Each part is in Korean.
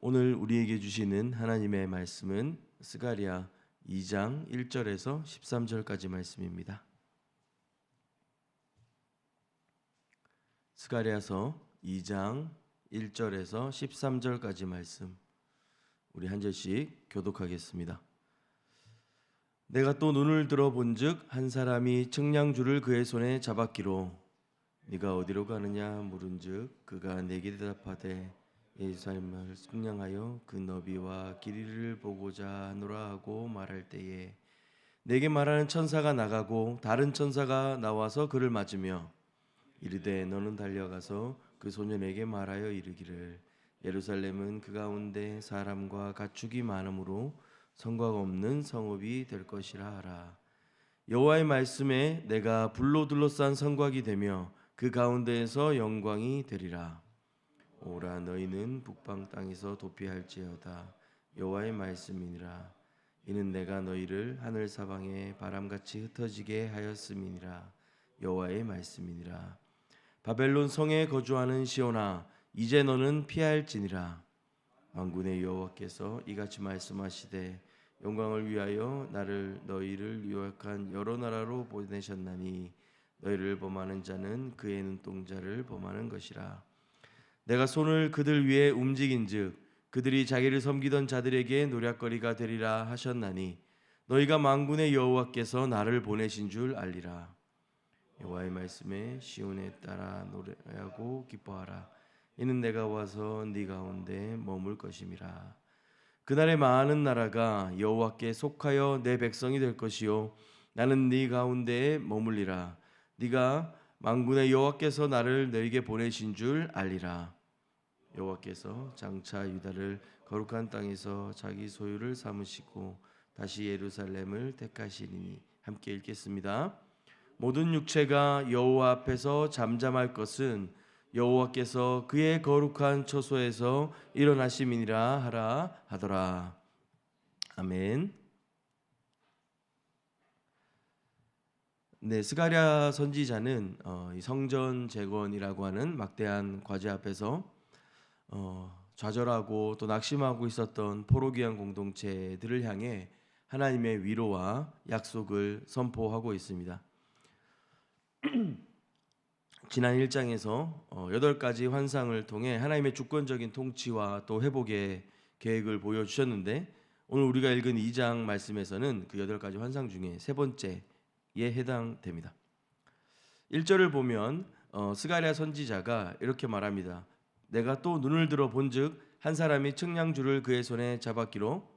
오늘 우리에게 주시는 하나님의 말씀은 스가랴 2장 1절에서 13절까지 말씀입니다. 스가랴서 2장 1절에서 13절까지 말씀, 우리 한 절씩 교독하겠습니다. 내가 또 눈을 들어본즉 한 사람이 측량줄을 그의 손에 잡았기로 네가 어디로 가느냐 물은즉 그가 내게 대답하되 예루살렘을 측량하여 그 너비와 길이를 보고자 하노라 하고 말할 때에 내게 말하는 천사가 나가고 다른 천사가 나와서 그를 맞으며 이르되 너는 달려가서 그 소년에게 말하여 이르기를 예루살렘은 그 가운데 사람과 가축이 많으므로 성곽 없는 성읍이 될 것이라 하라. 여호와의 말씀에 내가 불로 둘러싼 성곽이 되며 그 가운데에서 영광이 되리라. 오라 너희는 북방 땅에서 도피할지어다. 여호와의 말씀이니라. 이는 내가 너희를 하늘 사방에 바람같이 흩어지게 하였음이니라. 여호와의 말씀이니라. 바벨론 성에 거주하는 시온아 이제 너는 피할지니라. 만군의 여호와께서 이같이 말씀하시되 영광을 위하여 나를 너희를 유혹한 여러 나라로 보내셨나니 너희를 범하는 자는 그의 눈동자를 범하는 것이라. 내가 손을 그들 위에 움직인즉 그들이 자기를 섬기던 자들에게 노략거리가 되리라 하셨나니 너희가 만군의 여호와께서 나를 보내신 줄 알리라. 여호와의 말씀에 시온에 따라 노래하고 기뻐하라. 이는 내가 와서 네 가운데 머물 것임이라. 그날에 많은 나라가 여호와께 속하여 내 백성이 될 것이요 나는 네 가운데에 머물리라. 네가 만군의 여호와께서 나를 너에게 보내신 줄 알리라. 여호와께서 장차 유다를 거룩한 땅에서 자기 소유를 삼으시고 다시 예루살렘을 택하시리니. 함께 읽겠습니다. 모든 육체가 여호와 앞에서 잠잠할 것은 여호와께서 그의 거룩한 처소에서 일어나심이니라 하라 하더라. 아멘. 네, 스가랴 선지자는 이 성전 재건이라고 하는 막대한 과제 앞에서 좌절하고 또 낙심하고 있었던 포로기한 공동체들을 향해 하나님의 위로와 약속을 선포하고 있습니다. 지난 1장에서 8가지 환상을 통해 하나님의 주권적인 통치와 또 회복의 계획을 보여주셨는데 오늘 우리가 읽은 2장 말씀에서는 그 8가지 환상 중에 세 번째에 해당됩니다. 1절을 보면 스가랴 선지자가 이렇게 말합니다. 내가 또 눈을 들어 본즉 한 사람이 측량줄을 그의 손에 잡았기로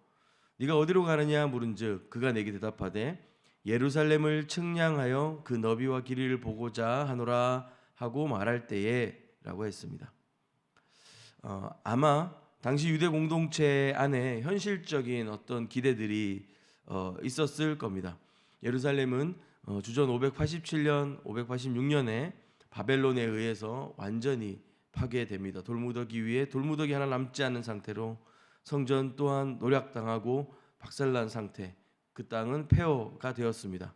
네가 어디로 가느냐 물은즉 그가 내게 대답하되 예루살렘을 측량하여 그 너비와 길이를 보고자 하노라 하고 말할 때에 라고 했습니다. 아마 당시 유대 공동체 안에 현실적인 어떤 기대들이 있었을 겁니다. 예루살렘은 주전 587년, 586년에 바벨론에 의해서 완전히 파괴됩니다. 돌무더기 위에 돌무더기 하나 남지 않은 상태로 성전 또한 노략당하고 박살난 상태, 그 땅은 폐허가 되었습니다.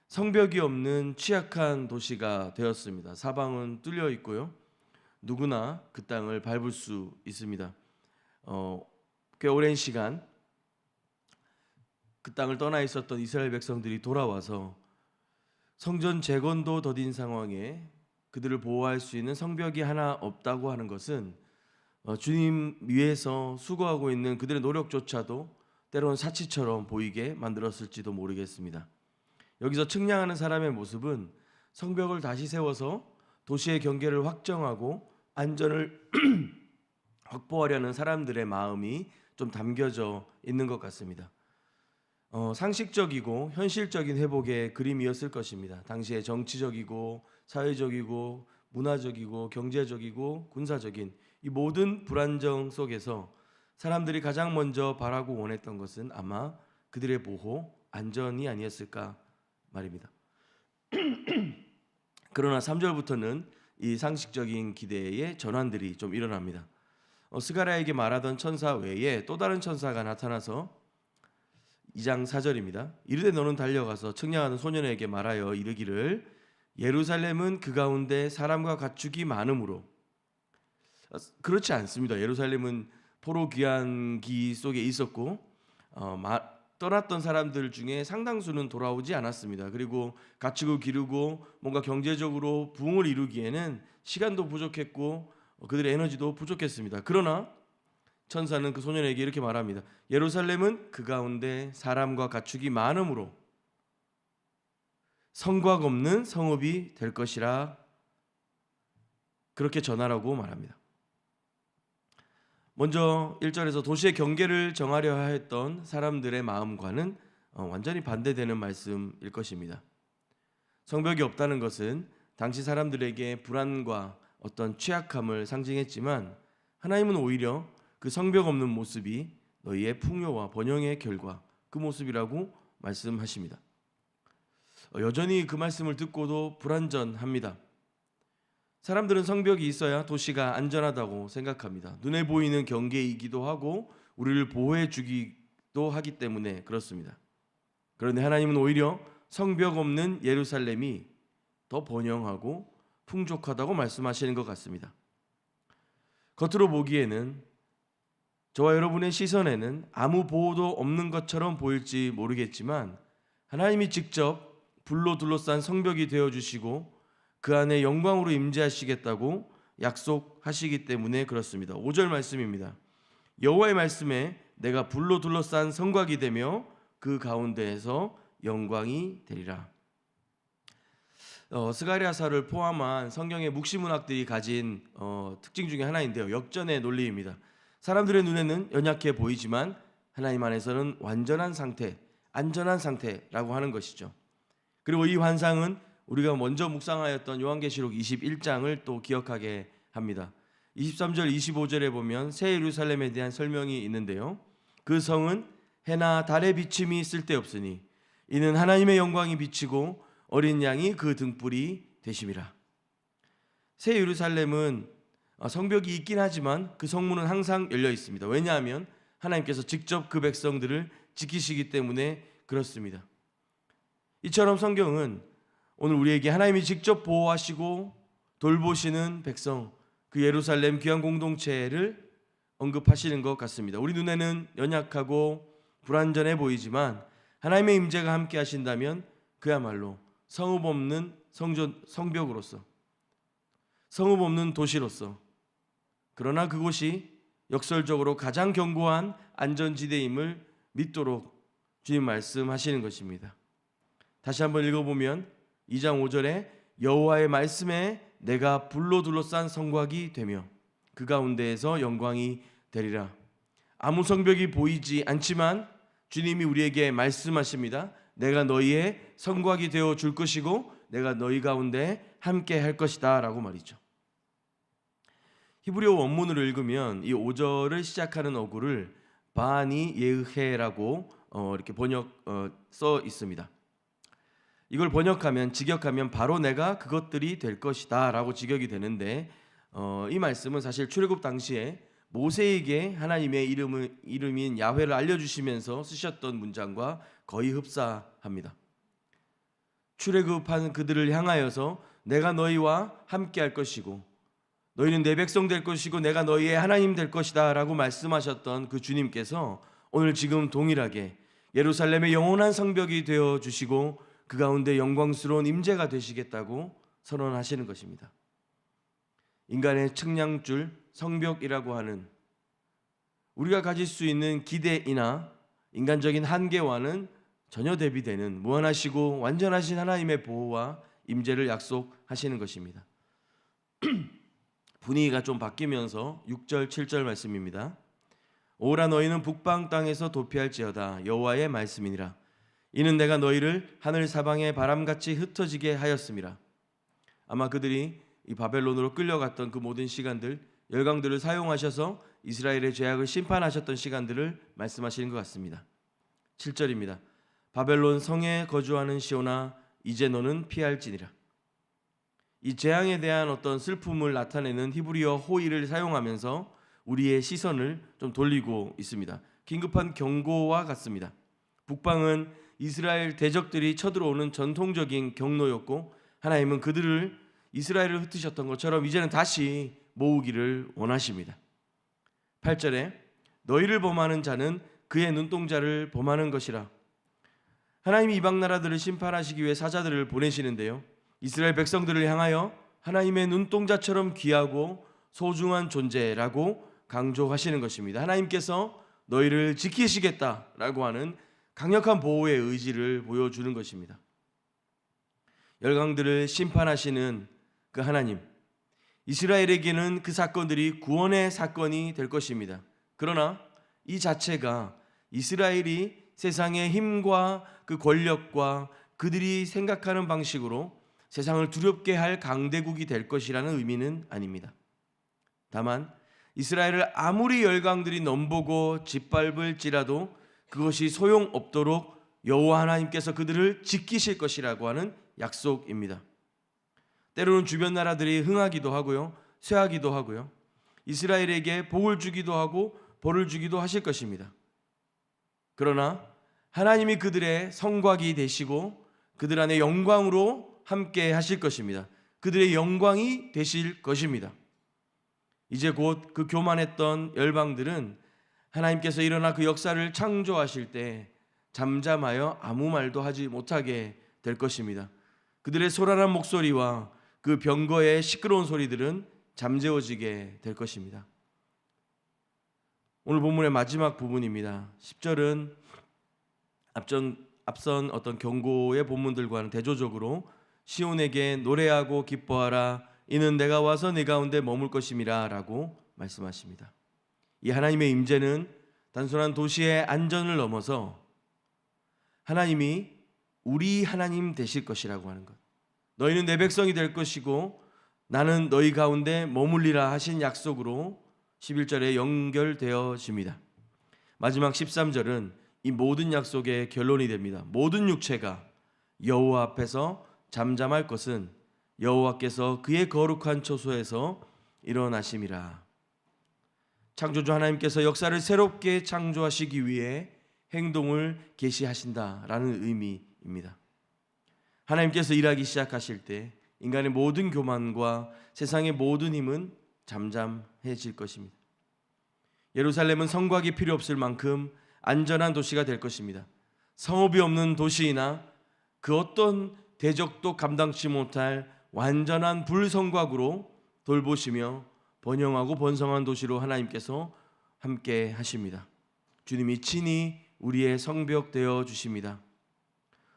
성벽이 없는 취약한 도시가 되었습니다. 사방은 뚫려 있고요. 누구나 그 땅을 밟을 수 있습니다. 꽤 오랜 시간 그 땅을 떠나 있었던 이스라엘 백성들이 돌아와서 성전 재건도 더딘 상황에 그들을 보호할 수 있는 성벽이 하나 없다고 하는 것은 주님 위해서 수고하고 있는 그들의 노력조차도 때로는 사치처럼 보이게 만들었을지도 모르겠습니다. 여기서 측량하는 사람의 모습은 성벽을 다시 세워서 도시의 경계를 확정하고 안전을 확보하려는 사람들의 마음이 좀 담겨져 있는 것 같습니다. 상식적이고 현실적인 회복의 그림이었을 것입니다. 당시에 정치적이고 사회적이고 문화적이고 경제적이고 군사적인 이 모든 불안정 속에서 사람들이 가장 먼저 바라고 원했던 것은 아마 그들의 보호, 안전이 아니었을까 말입니다. 그러나 3절부터는 이 상식적인 기대의 전환들이 좀 일어납니다. 스가랴에게 말하던 천사 외에 또 다른 천사가 나타나서 2장 4절입니다. 이르되 너는 달려가서 측량하는 소년에게 말하여 이르기를 예루살렘은 그 가운데 사람과 가축이 많으므로. 그렇지 않습니다. 예루살렘은 포로 귀환기 속에 있었고 떠났던 사람들 중에 상당수는 돌아오지 않았습니다. 그리고 갇히고 기르고 뭔가 경제적으로 부흥을 이루기에는 시간도 부족했고 그들의 에너지도 부족했습니다. 그러나 천사는 그 소년에게 이렇게 말합니다. 예루살렘은 그 가운데 사람과 가축이 많음으로 성곽 없는 성읍이 될 것이라, 그렇게 전하라고 말합니다. 먼저 1절에서 도시의 경계를 정하려 했던 사람들의 마음과는 완전히 반대되는 말씀일 것입니다. 성벽이 없다는 것은 당시 사람들에게 불안과 어떤 취약함을 상징했지만 하나님은 오히려 그 성벽 없는 모습이 너희의 풍요와 번영의 결과, 그 모습이라고 말씀하십니다. 여전히 그 말씀을 듣고도 불안전합니다. 사람들은 성벽이 있어야 도시가 안전하다고 생각합니다. 눈에 보이는 경계이기도 하고 우리를 보호해 주기도 하기 때문에 그렇습니다. 그런데 하나님은 오히려 성벽 없는 예루살렘이 더 번영하고 풍족하다고 말씀하시는 것 같습니다. 겉으로 보기에는 저와 여러분의 시선에는 아무 보호도 없는 것처럼 보일지 모르겠지만 하나님이 직접 불로 둘러싼 성벽이 되어주시고 그 안에 영광으로 임재하시겠다고 약속하시기 때문에 그렇습니다. 5절 말씀입니다. 여호와의 말씀에 내가 불로 둘러싼 성곽이 되며 그 가운데에서 영광이 되리라. 스가랴서를 포함한 성경의 묵시문학들이 가진 특징 중에 하나인데요. 역전의 논리입니다. 사람들의 눈에는 연약해 보이지만 하나님 안에서는 완전한 상태, 안전한 상태라고 하는 것이죠. 그리고 이 환상은 우리가 먼저 묵상하였던 요한계시록 21장을 또 기억하게 합니다. 23절 25절에 보면 새 예루살렘에 대한 설명이 있는데요. 그 성은 해나 달의 비침이 쓸데없으니 이는 하나님의 영광이 비치고 어린 양이 그 등불이 되심이라. 새 예루살렘은 성벽이 있긴 하지만 그 성문은 항상 열려 있습니다. 왜냐하면 하나님께서 직접 그 백성들을 지키시기 때문에 그렇습니다. 이처럼 성경은 오늘 우리에게 하나님이 직접 보호하시고 돌보시는 백성, 그 예루살렘 귀한 공동체를 언급하시는 것 같습니다. 우리 눈에는 연약하고 불완전해 보이지만 하나님의 임재가 함께 하신다면 그야말로 성읍 없는 성벽으로서, 성읍 없는 도시로서, 그러나 그곳이 역설적으로 가장 견고한 안전지대임을 믿도록 주님 말씀하시는 것입니다. 다시 한번 읽어보면 2장 5절에 여호와의 말씀에 내가 불로 둘러싼 성곽이 되며 그 가운데에서 영광이 되리라. 아무 성벽이 보이지 않지만 주님이 우리에게 말씀하십니다. 내가 너희의 성곽이 되어 줄 것이고 내가 너희 가운데 함께 할 것이다 라고 말이죠. 히브리어 원문으로 읽으면 이 5절을 시작하는 어구를 바니 예흐헤라고 이렇게 써 있습니다. 이걸 번역하면, 직역하면 바로 내가 그것들이 될 것이다 라고 직역이 되는데 이 말씀은 사실 출애굽 당시에 모세에게 하나님의 이름인 야훼를 알려주시면서 쓰셨던 문장과 거의 흡사합니다. 출애굽한 그들을 향하여서 내가 너희와 함께 할 것이고 너희는 내 백성 될 것이고 내가 너희의 하나님 될 것이다 라고 말씀하셨던 그 주님께서 오늘 지금 동일하게 예루살렘의 영원한 성벽이 되어주시고 그 가운데 영광스러운 임재가 되시겠다고 선언하시는 것입니다. 인간의 측량줄 성벽이라고 하는 우리가 가질 수 있는 기대이나 인간적인 한계와는 전혀 대비되는 무한하시고 완전하신 하나님의 보호와 임재를 약속하시는 것입니다. 분위기가 좀 바뀌면서 6절 7절 말씀입니다. 오라 너희는 북방 땅에서 도피할지어다 여호와의 말씀이니라. 이는 내가 너희를 하늘 사방의 바람같이 흩어지게 하였음이라. 아마 그들이 이 바벨론으로 끌려갔던 그 모든 시간들, 열강들을 사용하셔서 이스라엘의 죄악을 심판하셨던 시간들을 말씀하시는 것 같습니다. 7절입니다. 바벨론 성에 거주하는 시온아 이제 너는 피할지니라. 이 재앙에 대한 어떤 슬픔을 나타내는 히브리어 호의를 사용하면서 우리의 시선을 좀 돌리고 있습니다. 긴급한 경고와 같습니다. 북방은 이스라엘 대적들이 쳐들어오는 전통적인 경로였고 하나님은 그들을 이스라엘을 흩으셨던 것처럼 이제는 다시 모으기를 원하십니다. 8절에 너희를 범하는 자는 그의 눈동자를 범하는 것이라. 하나님이 이방 나라들을 심판하시기 위해 사자들을 보내시는데요, 이스라엘 백성들을 향하여 하나님의 눈동자처럼 귀하고 소중한 존재라고 강조하시는 것입니다. 하나님께서 너희를 지키시겠다라고 하는 강력한 보호의 의지를 보여주는 것입니다. 열강들을 심판하시는 그 하나님, 이스라엘에게는 그 사건들이 구원의 사건이 될 것입니다. 그러나 이 자체가 이스라엘이 세상의 힘과 그 권력과 그들이 생각하는 방식으로 세상을 두렵게 할 강대국이 될 것이라는 의미는 아닙니다. 다만 이스라엘을 아무리 열강들이 넘보고 짓밟을지라도 그것이 소용없도록 여호와 하나님께서 그들을 지키실 것이라고 하는 약속입니다. 때로는 주변 나라들이 흥하기도 하고요, 쇠하기도 하고요, 이스라엘에게 복을 주기도 하고 벌을 주기도 하실 것입니다. 그러나 하나님이 그들의 성곽이 되시고 그들 안에 영광으로 함께 하실 것입니다. 그들의 영광이 되실 것입니다. 이제 곧 그 교만했던 열방들은 하나님께서 일어나 그 역사를 창조하실 때 잠잠하여 아무 말도 하지 못하게 될 것입니다. 그들의 소란한 목소리와 그 병거의 시끄러운 소리들은 잠재워지게 될 것입니다. 오늘 본문의 마지막 부분입니다. 10절은 앞선 어떤 경고의 본문들과는 대조적으로 시온에게 노래하고 기뻐하라, 이는 내가 와서 네 가운데 머물 것임이라 라고 말씀하십니다. 이 하나님의 임재는 단순한 도시의 안전을 넘어서 하나님이 우리 하나님 되실 것이라고 하는 것, 너희는 내 백성이 될 것이고 나는 너희 가운데 머물리라 하신 약속으로 11절에 연결되어집니다. 마지막 13절은 이 모든 약속의 결론이 됩니다. 모든 육체가 여호와 앞에서 잠잠할 것은 여호와께서 그의 거룩한 처소에서 일어나심이라. 창조주 하나님께서 역사를 새롭게 창조하시기 위해 행동을 개시하신다라는 의미입니다. 하나님께서 일하기 시작하실 때 인간의 모든 교만과 세상의 모든 힘은 잠잠해질 것입니다. 예루살렘은 성곽이 필요 없을 만큼 안전한 도시가 될 것입니다. 성읍이 없는 도시이나 그 어떤 대적도 감당치 못할 완전한 불성곽으로 돌보시며 번영하고 번성한 도시로 하나님께서 함께 하십니다. 주님이 친히 우리의 성벽 되어 주십니다.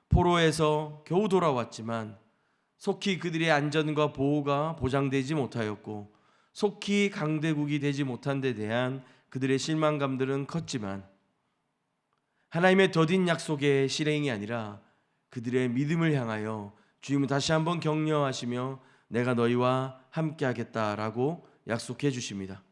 포로에서 겨우 돌아왔지만 속히 그들의 안전과 보호가 보장되지 못하였고 속히 강대국이 되지 못한 데 대한 그들의 실망감들은 컸지만 하나님의 더딘 약속의 실행이 아니라 그들의 믿음을 향하여 주님은 다시 한번 격려하시며 내가 너희와 함께 하겠다라고 약속해 주십니다.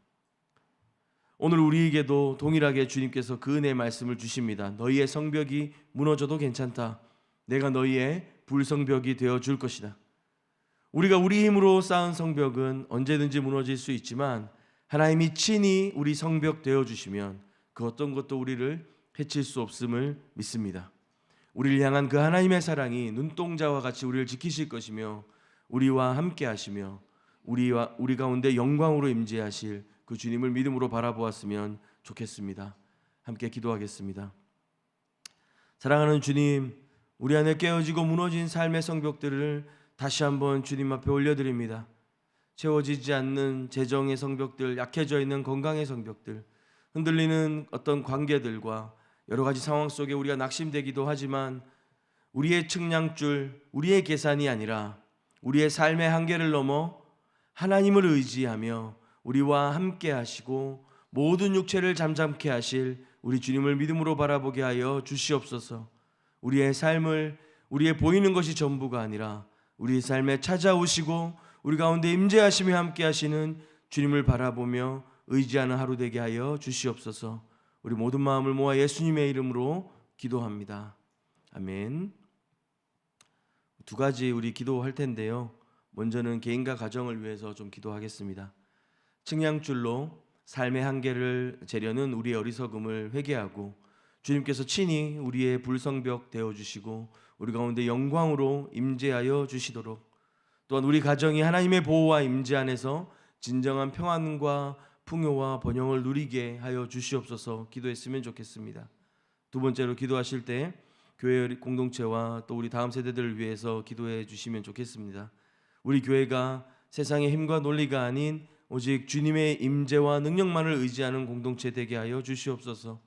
오늘 우리에게도 동일하게 주님께서 그 은혜의 말씀을 주십니다. 너희의 성벽이 무너져도 괜찮다. 내가 너희의 불성벽이 되어 줄 것이다. 우리가 우리 힘으로 쌓은 성벽은 언제든지 무너질 수 있지만 하나님이 친히 우리 성벽 되어 주시면 그 어떤 것도 우리를 해칠 수 없음을 믿습니다. 우리를 향한 그 하나님의 사랑이 눈동자와 같이 우리를 지키실 것이며 우리와 함께 하시며 우리 가운데 영광으로 임재하실 그 주님을 믿음으로 바라보았으면 좋겠습니다. 함께 기도하겠습니다. 사랑하는 주님, 우리 안에 깨어지고 무너진 삶의 성벽들을 다시 한번 주님 앞에 올려드립니다. 채워지지 않는 재정의 성벽들, 약해져 있는 건강의 성벽들, 흔들리는 어떤 관계들과 여러 가지 상황 속에 우리가 낙심되기도 하지만 우리의 측량줄, 우리의 계산이 아니라 우리의 삶의 한계를 넘어 하나님을 의지하며 우리와 함께 하시고 모든 육체를 잠잠케 하실 우리 주님을 믿음으로 바라보게 하여 주시옵소서. 우리의 삶을 우리의 보이는 것이 전부가 아니라 우리의 삶에 찾아오시고 우리 가운데 임재하시며 함께 하시는 주님을 바라보며 의지하는 하루 되게 하여 주시옵소서. 우리 모든 마음을 모아 예수님의 이름으로 기도합니다. 아멘. 두 가지 우리 기도할 텐데요. 먼저는 개인과 가정을 위해서 좀 기도하겠습니다. 측량줄로 삶의 한계를 재려는 우리의 어리석음을 회개하고 주님께서 친히 우리의 불성벽 되어주시고 우리 가운데 영광으로 임재하여 주시도록, 또한 우리 가정이 하나님의 보호와 임재 안에서 진정한 평안과 풍요와 번영을 누리게 하여 주시옵소서 기도했으면 좋겠습니다. 두 번째로 기도하실 때 교회 공동체와 또 우리 다음 세대들을 위해서 기도해 주시면 좋겠습니다. 우리 교회가 세상의 힘과 논리가 아닌 오직 주님의 임재와 능력만을 의지하는 공동체 되게 하여 주시옵소서.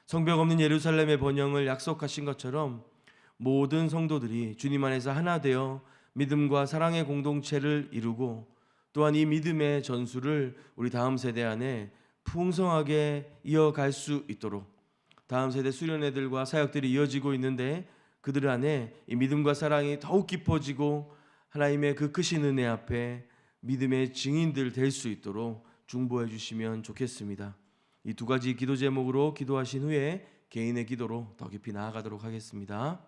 성벽 없는 예루살렘의 번영을 약속하신 것처럼 모든 성도들이 주님 안에서 하나 되어 믿음과 사랑의 공동체를 이루고 또한 이 믿음의 전수를 우리 다음 세대 안에 풍성하게 이어갈 수 있도록 다음 세대 수련회들과 사역들이 이어지고 있는데 그들 안에 이 믿음과 사랑이 더욱 깊어지고 하나님의 그 크신 은혜 앞에 믿음의 증인들 될 수 있도록 중보해 주시면 좋겠습니다. 이 두 가지 기도 제목으로 기도하신 후에 개인의 기도로 더 깊이 나아가도록 하겠습니다.